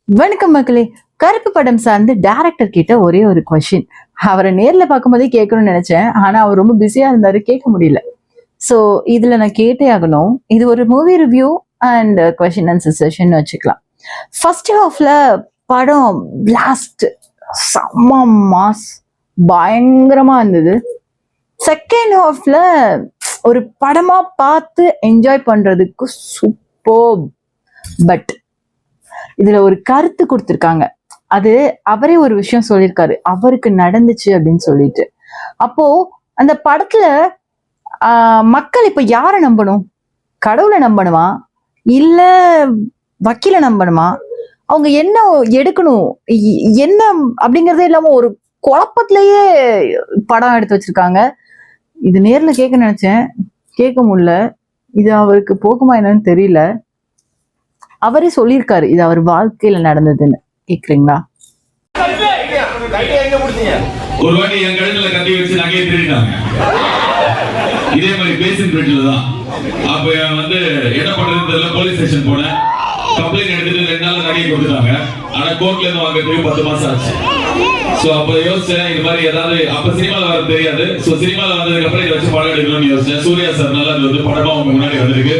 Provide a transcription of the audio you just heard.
வணக்கம் மக்களே. கருப்பு படம் சார்ந்து டைரக்டர் கிட்ட ஒரே ஒரு கொஸ்டின். அவரை நேர்ல பார்க்கும்போதே கேட்கணும்னு நினைச்சேன். ஆனா அவர் ரொம்ப பிஸியா இருந்தாரு, கேட்க முடியல. சோ இதுல நான் கேட்டே ஆகணும். இது ஒரு movie review and question answer session வச்சுக்கலாம். ஃபர்ஸ்ட் ஹாஃப்ல படம் பிளாஸ்ட், செம்ம மாஸ், பயங்கரமா இருந்தது. செகண்ட் ஹாஃப்ல ஒரு படமா பார்த்து என்ஜாய் பண்றதுக்கு சூப்பர். பட் இதுல ஒரு கருத்து கொடுத்திருக்காங்க. அது அவரே ஒரு விஷயம் சொல்லியிருக்காரு, அவருக்கு நடந்துச்சு அப்படின்னு சொல்லிட்டு. அப்போ அந்த படத்துல மக்கள் இப்ப யார நம்பணும்? கடவுளை நம்பணுமா இல்ல வக்கீல நம்பணுமா? அவங்க என்ன எடுக்கணும் என்ன அப்படிங்கறதே இல்லாம ஒரு குழப்பத்திலேயே படம் எடுத்து வச்சிருக்காங்க. இது நேர்ல கேட்க நினைச்சேன், கேட்க முடியல. இது அவருக்கு போகுமா என்னன்னு தெரியல. அவரே சொல்லியிருக்காரு இது அவர் வாழ்க்கையில நடந்ததுன்னு. கேக்குறீங்களா? ஒரு வாட்டி என் கழுத்துல கட்டி வச்சு நகையை திருடிட்டாங்க. இதே மாதிரி பேசின் பிரிட்ஜ்ல தான். அப்ப வந்து என்ன பண்றதுன்னு தெரியல, போலீஸ் ஸ்டேஷன் போனேன். கம்ப்ளைண்ட் எடுத்துட்டு 2 நாள் நகையை கொடுத்துட்டாங்க. ஆனா கோர்ட்ல இருந்து வாங்குறதுக்கு 10 மாசம் ஆச்சு. சோ அப்ப யோசிச்சேன், இது மாதிரி ஏதாவது அப்ப சினிமால வர தெரியாது. சோ சினிமால வந்ததுக்கு அப்புறம் இதை வச்சு படம் எடுக்கணும்னு யோசிச்சேன். சூர்யா சார் நல்லா அது வந்து படமா உங்க முன்னாடி வந்திருக்கு.